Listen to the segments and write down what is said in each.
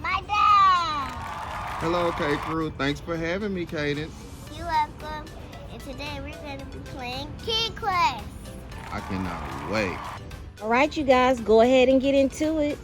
My dad. Hello, Kaykrewe. Thanks for having me, Kaydence. You're welcome. And today we're going to be playing KidQuest. I cannot wait. All right, you guys, go ahead and get into it.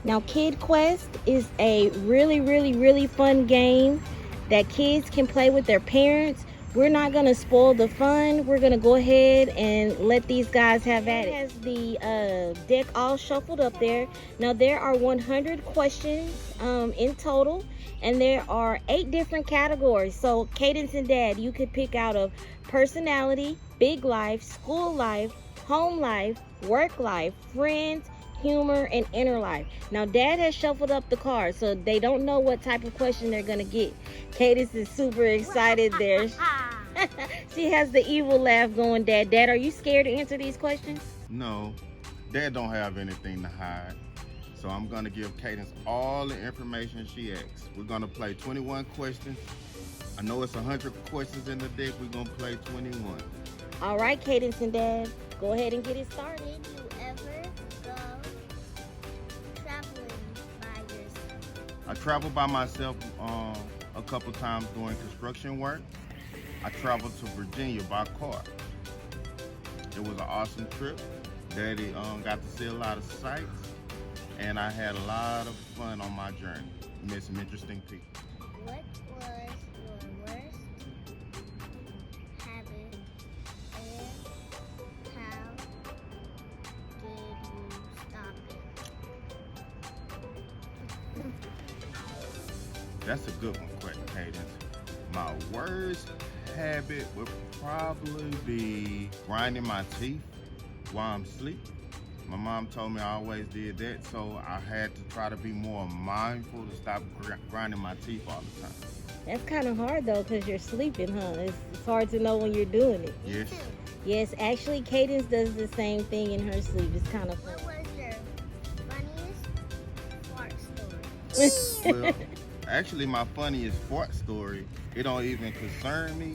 Now, KidQuest is a really fun game that kids can play with their parents. We're not going to spoil the fun. We're going to go ahead and let these guys have at it. It has the deck all shuffled up there. Now, there are 100 questions in total, and there are 8 different categories. So, Kaydence and Dad, you could pick out of personality, big life, school life, home life, work life, friends, humor, and inner life. Now, Dad has shuffled up the cards, so they don't know what type of question they're gonna get. Kaydence is super excited there. She has the evil laugh going. Dad, are you scared to answer these questions? No, Dad don't have anything to hide. So I'm gonna give Kaydence all the information she asks. We're gonna play 21 questions. I know it's 100 questions in the deck. We're gonna play 21. All right, Kaydence and Dad, go ahead and get it started. Did you ever go traveling by yourself? I traveled by myself a couple times doing construction work. I traveled to Virginia by car. It was an awesome trip. Daddy got to see a lot of sights, and I had a lot of fun on my journey. Met some interesting people. What was your worst habit and how did you stop it? That's a good one, Kaydence. My worst habit would probably be grinding my teeth while I'm asleep. My mom told me I always did that, so I had to try to be more mindful to stop grinding my teeth all the time. That's kind of hard though, because you're sleeping, huh? It's hard to know when you're doing it. Yes. Yes, actually, Kaydence does the same thing in her sleep. It's kind of What fun. was your funniest fart story? Well, actually, my funniest fart story, it don't even concern me.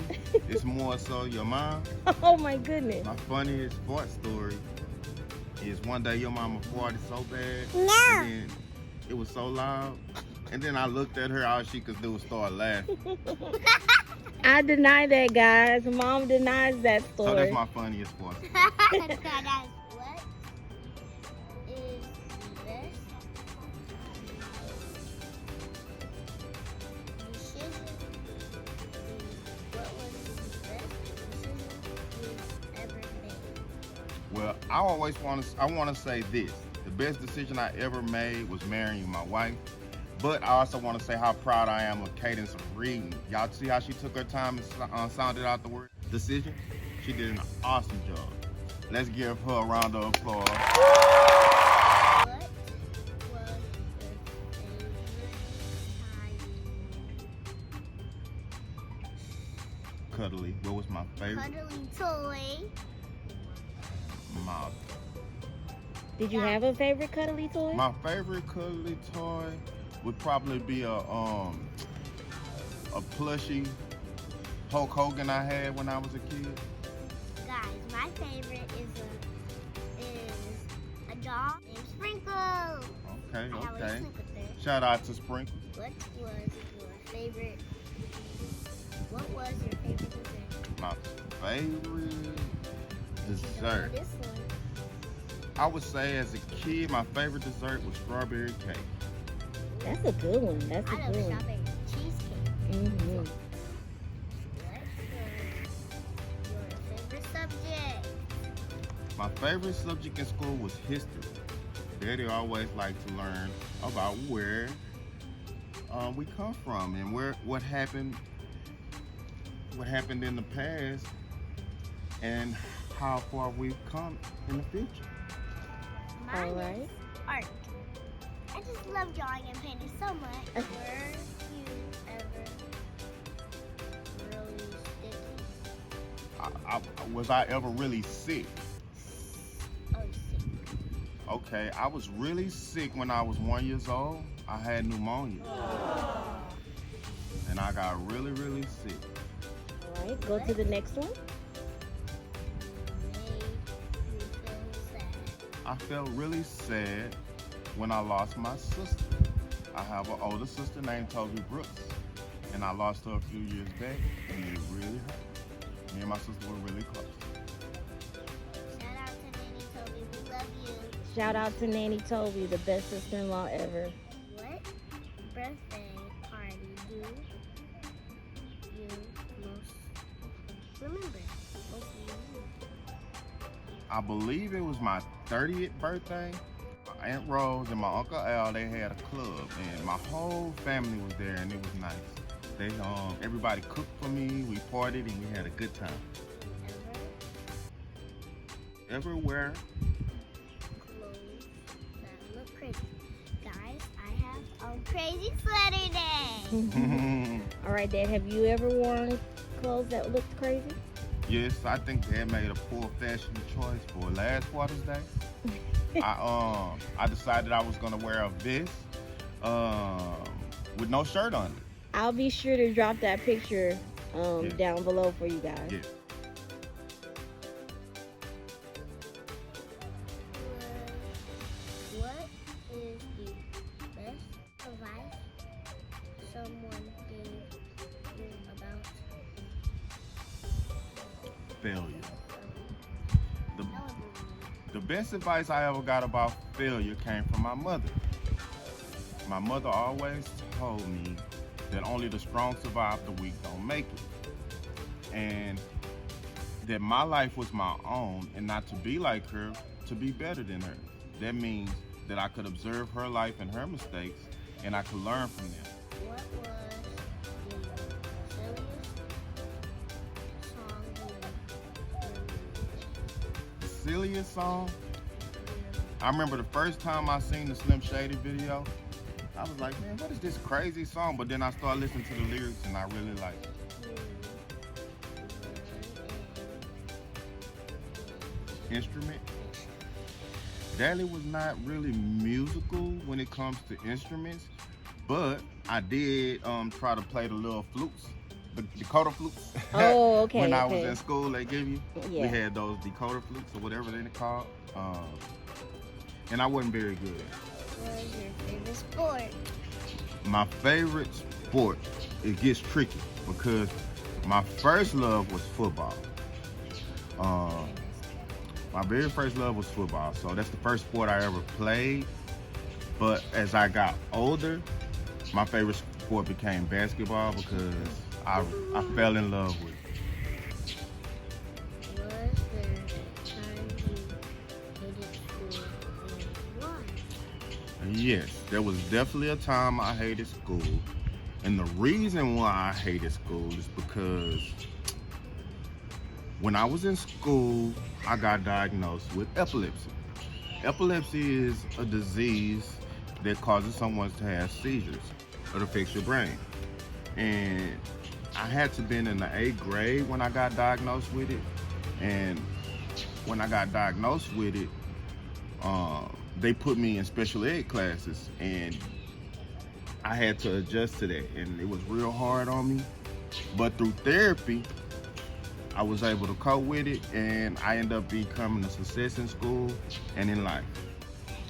It's more so your mom. Oh my goodness. My funniest fart story is one day your mama farted so bad. No. And then it was so loud. And then I looked at her, all she could do was start laughing. I deny that, guys. Mom denies that story. So that's my funniest fart. What is the best? Decision? What was the best decision you've ever made? Well, I want to say this. The best decision I ever made was marrying my wife. But I also want to say how proud I am of Kaydence of reading. Y'all see how she took her time and sounded out the word decision? She did an awesome job. Let's give her a round of applause. What was your favorite Cuddly. What was my favorite? cuddly toy? Mouth. Did you have a favorite cuddly toy? My favorite cuddly toy would probably be a plushie Hulk Hogan I had when I was a kid. Guys, my favorite is a dog named Sprinkle. Okay, I have a okay. Sprinkle there. Shout out to Sprinkle. What was your favorite dessert? My favorite dessert. This one. I would say as a kid, my favorite dessert was strawberry cake. That's a good one. That's a I love good one. strawberry cheesecake. Mm-hmm. What was your favorite subject? My favorite subject in school was history. Daddy always liked to learn about where we come from and what happened in the past and how far we've come in the future. Mine All right. is art. I just love drawing and painting so much. Were you ever really sticky? Was I ever really sick? Oh, sick. Okay, I was really sick when I was 1 year old. I had pneumonia. And I got really sick. All right, go to the next one. Made you feel sad. I felt really sad when I lost my sister. I have an older sister named Toby Brooks, and I lost her a few years back, and it really hurt. Me and my sister were really close. Shout out to Nanny Toby. We love you. Shout out to Nanny Toby, the best sister-in-law ever. What birthday party do you most remember? I believe it was my 30th birthday. My Aunt Rose and my Uncle Al, they had a club, and my whole family was there, and it was nice. They everybody cooked for me, we partied, and we had a good time. Everywhere. Clothes that look crazy. Guys, I have on crazy sweater day. All right, Dad, have you ever worn clothes that looked crazy? Yes, I think Dad made a poor fashion choice for last Father's Day. I decided I was gonna wear a vest with no shirt on it. I'll be sure to drop that picture Yes. down below for you guys. Yes. What is the best advice someone gave you about Failure. I would believe The best advice I ever got about failure came from my mother. My mother always told me that only the strong survive, the weak don't make it. And that my life was my own, and not to be like her, to be better than her. That means that I could observe her life and her mistakes, and I could learn from them. what was the silliest song you The silliest song? I remember the first time I seen the Slim Shady video, I was like, man, what is this crazy song? But then I started listening to the lyrics, and I really liked it. Instrument. Daddy was not really musical when it comes to instruments, but I did try to play the little flutes, the decoder flutes. Oh, okay. When I okay. was in school, they give you. Yeah. We had those decoder flutes or whatever they're called, and I wasn't very good at it. What was your favorite sport? My favorite sport, it gets tricky because my first love was football. My very first love was football, so that's the first sport I ever played. But as I got older, my favorite sport became basketball because I fell in love with it. Was there a time you hated school and why? Yes, there was definitely a time I hated school. And the reason why I hated school is because when I was in school, I got diagnosed with epilepsy. Epilepsy is a disease that causes someone to have seizures. It affects your brain. And I had to been in the 8th grade when I got diagnosed with it. And when I got diagnosed with it, they put me in special ed classes, and I had to adjust to that, and it was real hard on me. But through therapy, I was able to cope with it, and I ended up becoming a success in school and in life.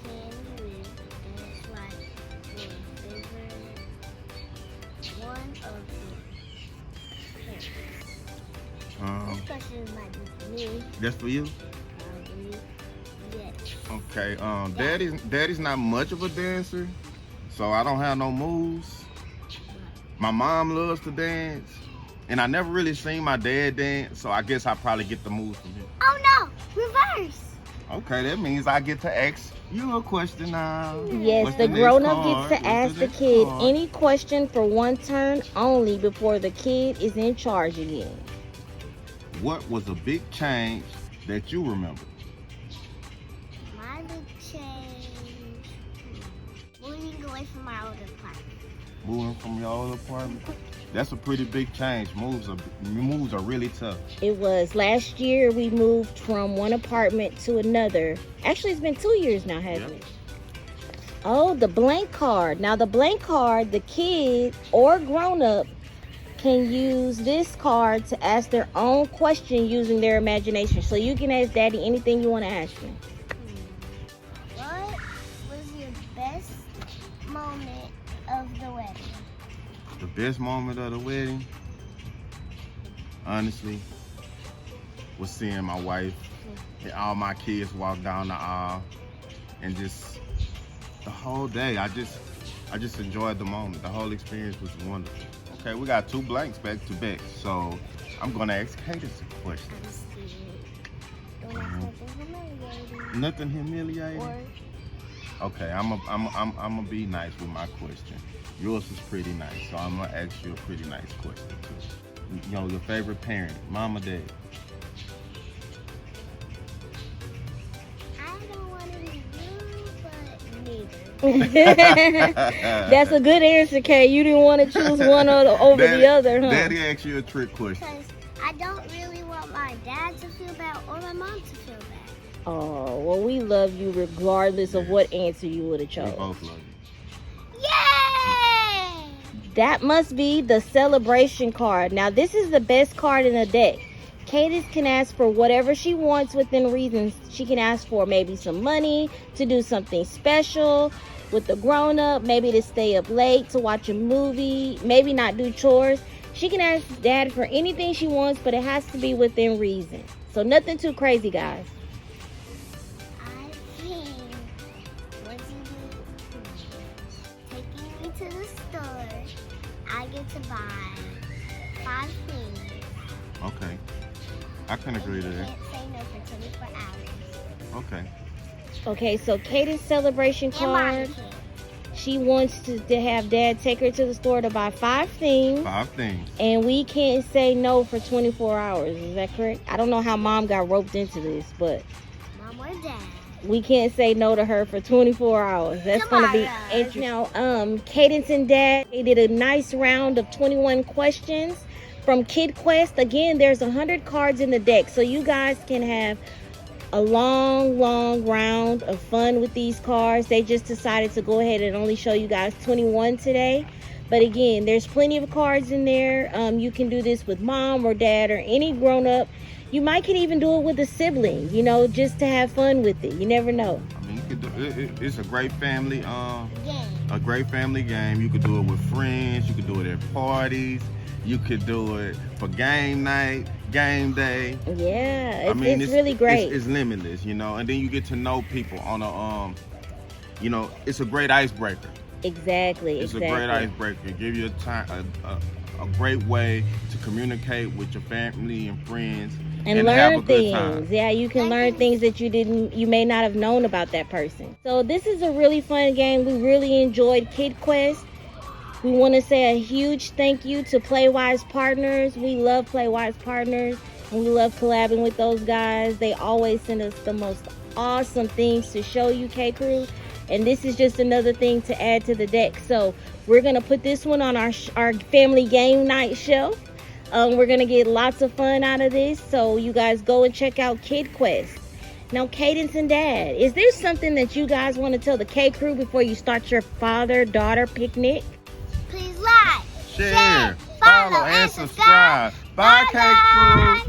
Can you read the dance like your favorite one of your parents? This question might be for me. That's for you? Probably. Yes. Okay. Daddy's not much of a dancer, so I don't have no moves. My mom loves to dance, and I never really seen my dad dance, so I guess I probably get the moves from him. Oh no! Reverse! Okay, that means I get to ask you a question now. Yes, What's the next grown-up card? gets to What's ask the next kid card? any question for one turn only before the kid is in charge again. What was a big change that you remember? My big change. Moving away from my older apartment. Moving from your old apartment? That's a pretty big change. Moves are really tough. It was last year we moved from one apartment to another. Actually, it's been 2 years now, hasn't Yep. it? Oh, the blank card. Now, the blank card, the kid or grown-up can use this card to ask their own question using their imagination. So you can ask Daddy anything you want to ask him. What was your best moment of the wedding? The best moment of the wedding, honestly, was seeing my wife and all my kids walk down the aisle, and just the whole day, I just enjoyed the moment. The whole experience was wonderful. Okay, we got 2 blanks back to back, so I'm gonna ask Kaydence a question. I'm scared. Don't ask something humiliating. Nothing humiliating. Or Okay, I'm gonna be nice with my question. Yours is pretty nice, so I'm gonna ask you a pretty nice question too. You know, your favorite parent, mom or dad? I don't want to be rude, but neither. That's a good answer, Kay. You didn't want to choose one over the other, huh? Daddy asked you a trick question. Because I don't really want my dad to feel bad or my mom to feel bad. Oh, well, we love you regardless of what answer you would have We chose. both love you. Yay! That must be the celebration card. Now, this is the best card in the deck. Kaydence can ask for whatever she wants within reason. She can ask for maybe some money to do something special with the grown-up, maybe to stay up late to watch a movie, maybe not do chores. She can ask Dad for anything she wants, but it has to be within reason. So nothing too crazy, guys. I think once you do taking me to the store, I get to buy 5 things. Okay, I can agree to You that. can't say no for 24 hours. Okay. Okay, so Kaydence celebration And Mommy card. can't. She wants to have Dad take her to the store to buy 5 things. 5 things. And we can't say no for 24 hours. Is that correct? I don't know how Mom got roped into this, but Mom or Dad. we can't say no to her for 24 hours. That's going to be Tomorrow. interesting. Now, Kaydence and Dad, they did a nice round of 21 questions from KidQuest. Again, there's 100 cards in the deck, so you guys can have a long round of fun with these cards. They just decided to go ahead and only show you guys 21 today. But again, there's plenty of cards in there. You can do this with Mom or Dad or any grown-up. You might can even do it with a sibling, you know, just to have fun with it. You never know. I mean, you could do, it's a great family, Game. a great family game. You could do it with friends. You could do it at parties. You could do it for game night, game day. Yeah, it's really great. It's limitless, you know. And then you get to know people on a, you know, it's a great icebreaker. Exactly. It's a great icebreaker. Give you a great way to communicate with your family and friends and have learn a good time. things. Yeah, you can learn things that you may not have known about that person. So this is a really fun game. We really enjoyed KidQuest. We want to say a huge thank you to Playwise Partners. We love Playwise Partners, and we love collabing with those guys. They always send us the most awesome things to show you, Kaykrewe. And this is just another thing to add to the deck. So we're going to put this one on our family game night show. We're going to get lots of fun out of this. So you guys go and check out KidQuest. Now, Kaydence and Dad, is there something that you guys want to tell the Kaykrewe before you start your father-daughter picnic? Please like, Share, follow, and subscribe. Bye, Kaykrewe.